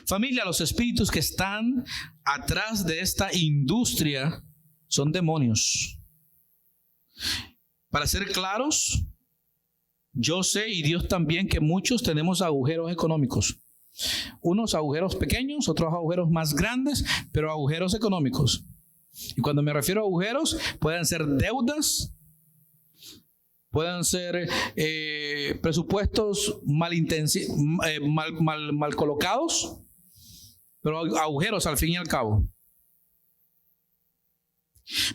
Familia, los espíritus que están atrás de esta industria son demonios. Para ser claros, yo sé, y Dios también, que muchos tenemos agujeros económicos. Unos agujeros pequeños, otros agujeros más grandes, pero agujeros económicos. Y cuando me refiero a agujeros, pueden ser deudas, pueden ser presupuestos mal colocados, pero agujeros al fin y al cabo.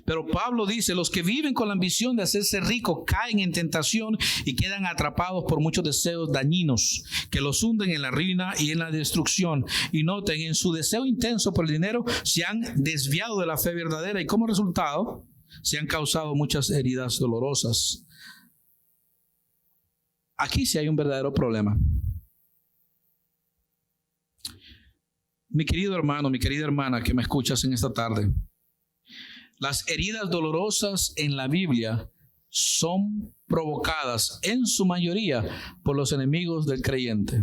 Pero Pablo dice: los que viven con la ambición de hacerse ricos caen en tentación y quedan atrapados por muchos deseos dañinos que los hunden en la ruina y en la destrucción. Y noten, en su deseo intenso por el dinero se han desviado de la fe verdadera y como resultado se han causado muchas heridas dolorosas. Aquí sí hay un verdadero problema. Mi querido hermano, mi querida hermana que me escuchas en esta tarde, las heridas dolorosas en la Biblia son provocadas en su mayoría por los enemigos del creyente.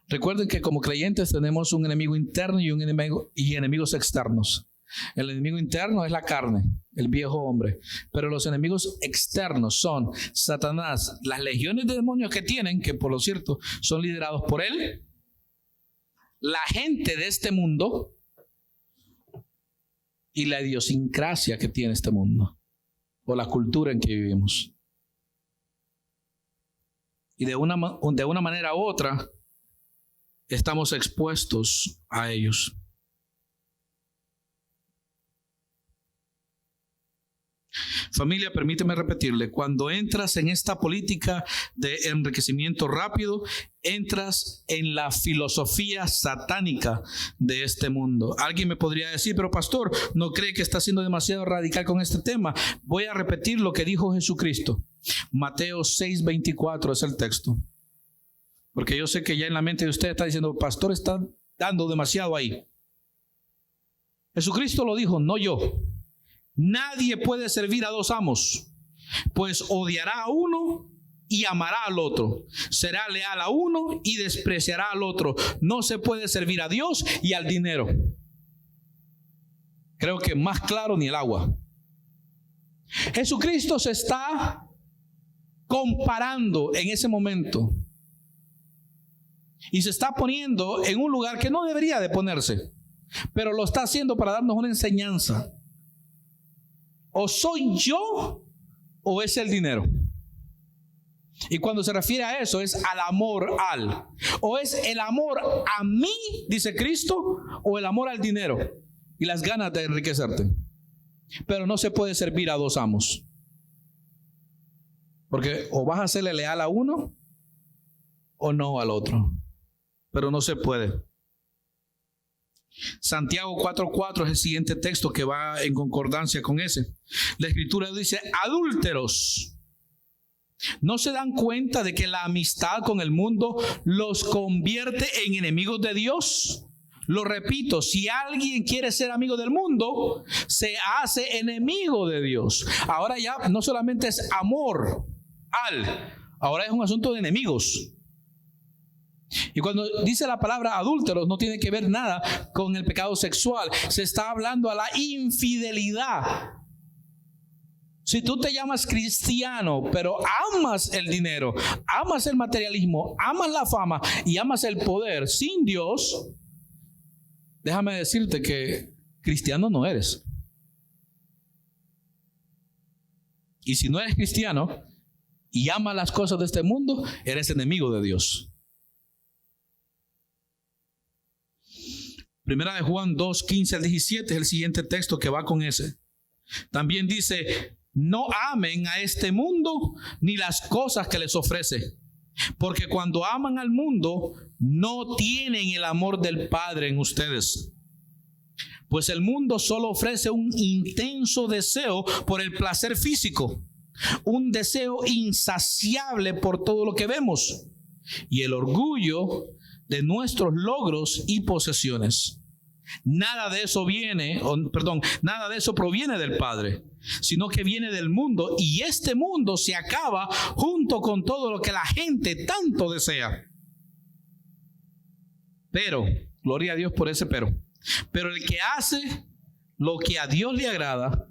Recuerden que como creyentes tenemos un enemigo interno y enemigos externos. El enemigo interno es la carne, el viejo hombre, pero los enemigos externos son Satanás, las legiones de demonios que tienen, que por lo cierto son liderados por él, la gente de este mundo y la idiosincrasia que tiene este mundo o la cultura en que vivimos. Y de una manera u otra estamos expuestos a ellos. Familia, permíteme repetirle, cuando entras en esta política de enriquecimiento rápido, entras en la filosofía satánica de este mundo. Alguien me podría decir, pero pastor, ¿no cree que está siendo demasiado radical con este tema? Voy a repetir lo que dijo Jesucristo. Mateo 6:24 es el texto. Porque yo sé que ya en la mente de usted está diciendo, pastor, está dando demasiado ahí. Jesucristo lo dijo, no yo. Nadie puede servir a dos amos, pues odiará a uno y amará al otro. Será leal a uno y despreciará al otro. No se puede servir a Dios y al dinero. Creo que más claro ni el agua. Jesucristo se está comparando en ese momento y se está poniendo en un lugar que no debería de ponerse, pero lo está haciendo para darnos una enseñanza. O soy yo o es el dinero. Y cuando se refiere a eso es al amor al. O es el amor a mí, dice Cristo, o el amor al dinero y las ganas de enriquecerte. Pero no se puede servir a dos amos. Porque o vas a serle leal a uno o no al otro. Pero no se puede. Santiago 4:4 es el siguiente texto que va en concordancia con ese. La escritura dice, adúlteros, ¿no se dan cuenta de que la amistad con el mundo los convierte en enemigos de Dios? Lo repito, si alguien quiere ser amigo del mundo, se hace enemigo de Dios. Ahora ya no solamente es amor ahora es un asunto de enemigos. Y cuando dice la palabra adúlteros, no tiene que ver nada con el pecado sexual. Se está hablando a la infidelidad. Si tú te llamas cristiano, pero amas el dinero, amas el materialismo, amas la fama y amas el poder sin Dios, déjame decirte que cristiano no eres. Y si no eres cristiano y amas las cosas de este mundo, eres enemigo de Dios. Primera de Juan 2:15-17 es el siguiente texto que va con ese. También dice, no amen a este mundo ni las cosas que les ofrece, porque cuando aman al mundo no tienen el amor del Padre en ustedes. Pues el mundo solo ofrece un intenso deseo por el placer físico, un deseo insaciable por todo lo que vemos y el orgullo de nuestros logros y posesiones. Nada de eso proviene del Padre, sino que viene del mundo, y este mundo se acaba junto con todo lo que la gente tanto desea. Pero, gloria a Dios por ese pero el que hace lo que a Dios le agrada,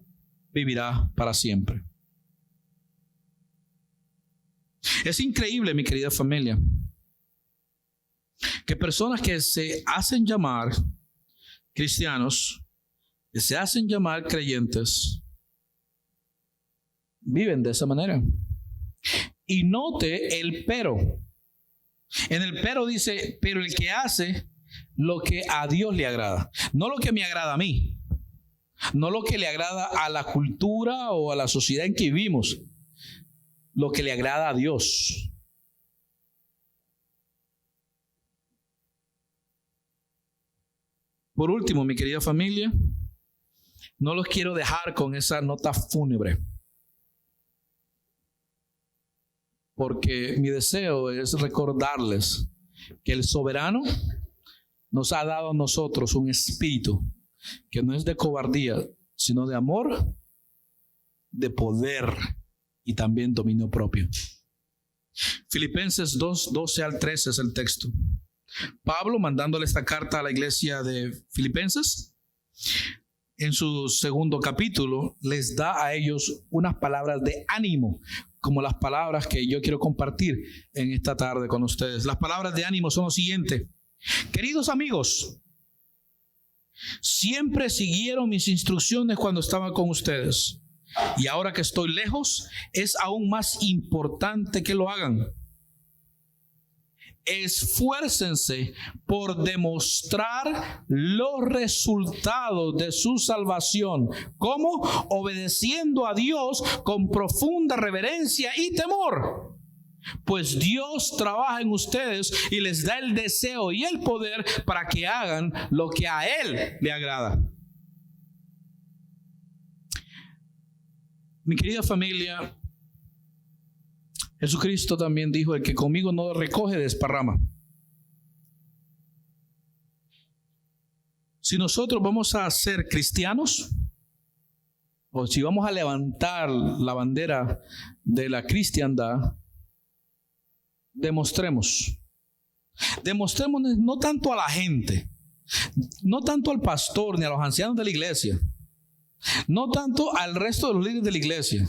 vivirá para siempre. Es increíble, mi querida familia, que personas que se hacen llamar cristianos, que se hacen llamar creyentes, viven de esa manera. Y note el pero. En el pero dice, pero el que hace lo que a Dios le agrada, no lo que me agrada a mí, no lo que le agrada a la cultura o a la sociedad en que vivimos, lo que le agrada a Dios. Por último, mi querida familia, no los quiero dejar con esa nota fúnebre, porque mi deseo es recordarles que el soberano nos ha dado a nosotros un espíritu que no es de cobardía, sino de amor, de poder y también dominio propio. Filipenses 2, 12 al 13 es el texto. Pablo, mandándole esta carta a la iglesia de Filipenses, en su segundo capítulo, les da a ellos unas palabras de ánimo, como las palabras que yo quiero compartir en esta tarde con ustedes. Las palabras de ánimo son lo siguiente: queridos amigos, siempre siguieron mis instrucciones cuando estaba con ustedes, y ahora que estoy lejos, es aún más importante que lo hagan. Esfuércense por demostrar los resultados de su salvación. ¿Cómo? Obedeciendo a Dios con profunda reverencia y temor. Pues Dios trabaja en ustedes y les da el deseo y el poder para que hagan lo que a Él le agrada. Mi querida familia, Jesucristo también dijo: el que conmigo no recoge, desparrama. Si nosotros vamos a ser cristianos, o si vamos a levantar la bandera de la cristiandad, demostremos no tanto a la gente, no tanto al pastor ni a los ancianos de la iglesia, no tanto al resto de los líderes de la iglesia.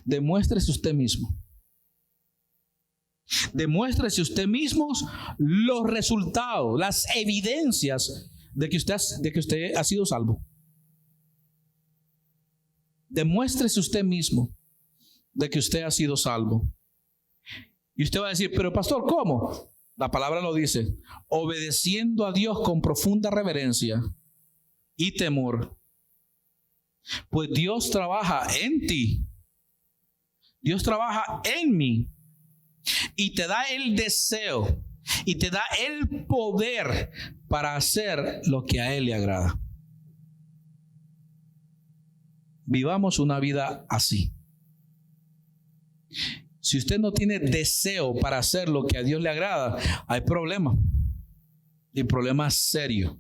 Demuéstrese usted mismo. Demuéstrese usted mismo los resultados, las evidencias de que usted ha sido salvo. Demuéstrese usted mismo de que usted ha sido salvo. Y usted va a decir: pero pastor, ¿cómo? La palabra lo dice: obedeciendo a Dios con profunda reverencia y temor. Pues Dios trabaja en ti. Dios trabaja en mí y te da el deseo y te da el poder para hacer lo que a Él le agrada. Vivamos una vida así. Si usted no tiene deseo para hacer lo que a Dios le agrada, hay problema. Y problema serio.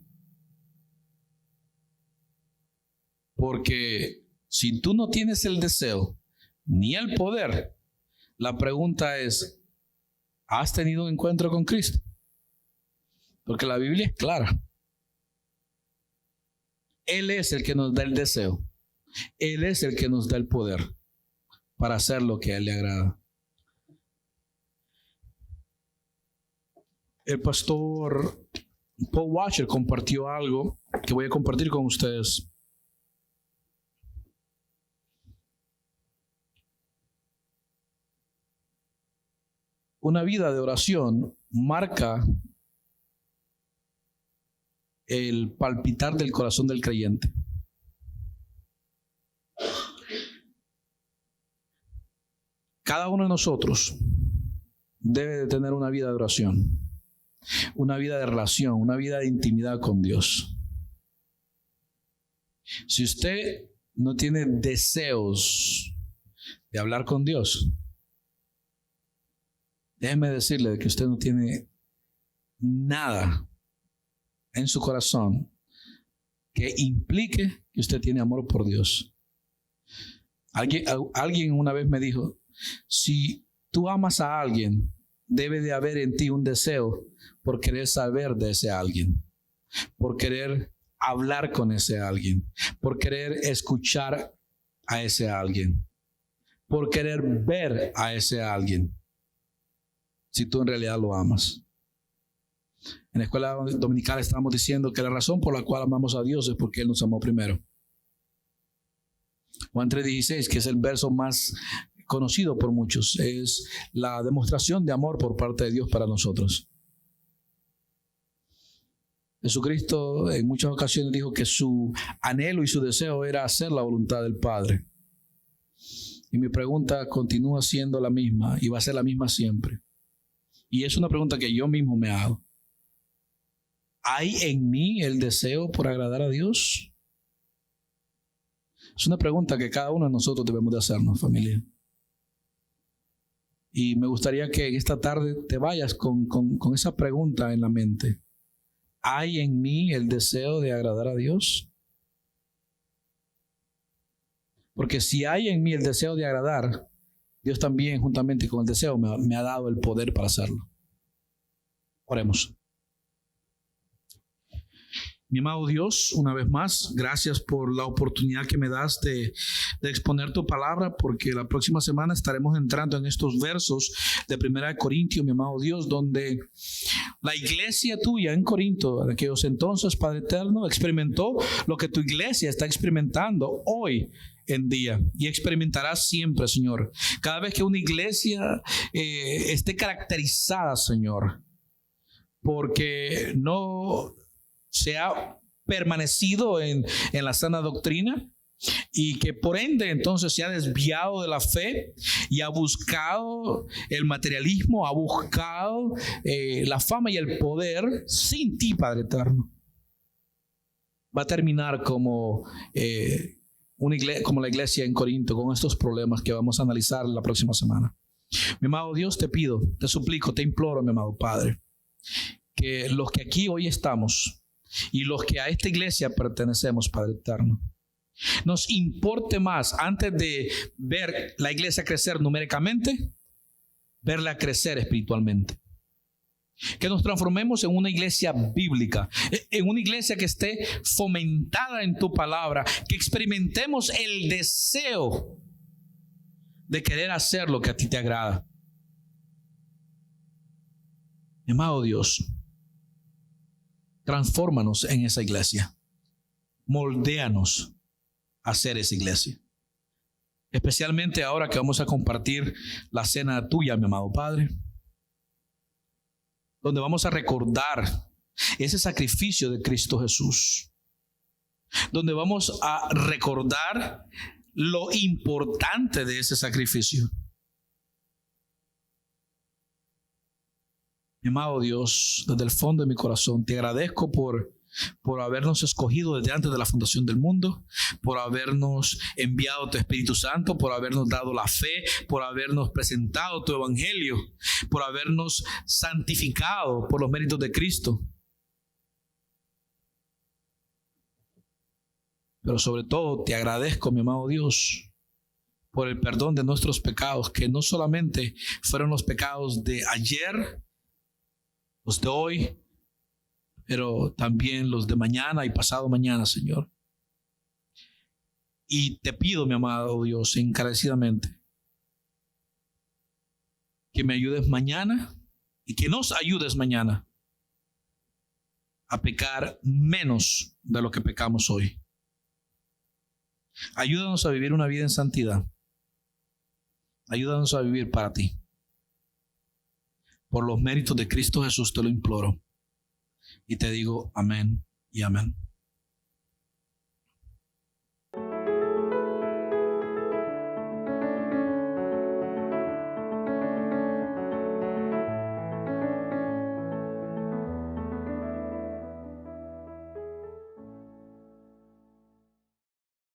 Porque si tú no tienes el deseo ni el poder, la pregunta es: ¿has tenido un encuentro con Cristo? Porque la Biblia es clara. Él es el que nos da el deseo. Él es el que nos da el poder para hacer lo que a Él le agrada. El pastor Paul Washer compartió algo que voy a compartir con ustedes. Una vida de oración marca el palpitar del corazón del creyente. Cada uno de nosotros debe de tener una vida de oración, una vida de relación, una vida de intimidad con Dios. Si usted no tiene deseos de hablar con Dios, déjeme decirle que usted no tiene nada en su corazón que implique que usted tiene amor por Dios. Alguien una vez me dijo: si tú amas a alguien, debe de haber en ti un deseo por querer saber de ese alguien, por querer hablar con ese alguien, por querer escuchar a ese alguien, por querer ver a ese alguien. Si tú en realidad lo amas. En la escuela dominical estábamos diciendo que la razón por la cual amamos a Dios es porque Él nos amó primero. Juan 3:16, que es el verso más conocido por muchos, es la demostración de amor por parte de Dios para nosotros. Jesucristo en muchas ocasiones dijo que su anhelo y su deseo era hacer la voluntad del Padre. Y mi pregunta continúa siendo la misma y va a ser la misma siempre. Y es una pregunta que yo mismo me hago. ¿Hay en mí el deseo por agradar a Dios? Es una pregunta que cada uno de nosotros debemos de hacernos, familia. Y me gustaría que esta tarde te vayas con esa pregunta en la mente. ¿Hay en mí el deseo de agradar a Dios? Porque si hay en mí el deseo de agradar, Dios también, juntamente con el deseo, me ha dado el poder para hacerlo. Oremos. Mi amado Dios, una vez más, gracias por la oportunidad que me das de exponer tu palabra, porque la próxima semana estaremos entrando en estos versos de 1 Corintios, mi amado Dios, donde la iglesia tuya en Corinto, en aquellos entonces, Padre eterno, experimentó lo que tu iglesia está experimentando hoy en día y experimentará siempre, Señor. Cada vez que una iglesia esté caracterizada, Señor, porque no se ha permanecido en la sana doctrina y que por ende entonces se ha desviado de la fe y ha buscado el materialismo, ha buscado la fama y el poder sin ti, Padre eterno, va a terminar como la iglesia en Corinto, con estos problemas que vamos a analizar la próxima semana. Mi amado Dios, te pido, te suplico, te imploro, mi amado Padre, que los que aquí hoy estamos y los que a esta iglesia pertenecemos, Padre eterno, nos importe más, antes de ver la iglesia crecer numéricamente, verla crecer espiritualmente. Que nos transformemos en una iglesia bíblica, en una iglesia que esté fomentada en tu palabra, que experimentemos el deseo de querer hacer lo que a ti te agrada. Mi amado Dios, transfórmanos en esa iglesia. Moldéanos a ser esa iglesia. Especialmente ahora que vamos a compartir la cena tuya, mi amado Padre, donde vamos a recordar ese sacrificio de Cristo Jesús, donde vamos a recordar lo importante de ese sacrificio. Mi amado Dios, desde el fondo de mi corazón, te agradezco por habernos escogido desde antes de la fundación del mundo, por habernos enviado tu Espíritu Santo, por habernos dado la fe, por habernos presentado tu evangelio, por habernos santificado por los méritos de Cristo. Pero sobre todo te agradezco, mi amado Dios, por el perdón de nuestros pecados, que no solamente fueron los pecados de ayer, los de hoy, pero también los de mañana y pasado mañana, Señor. Y te pido, mi amado Dios, encarecidamente, que me ayudes mañana y que nos ayudes mañana a pecar menos de lo que pecamos hoy. Ayúdanos a vivir una vida en santidad. Ayúdanos a vivir para ti. Por los méritos de Cristo Jesús te lo imploro. Y te digo amén y amén.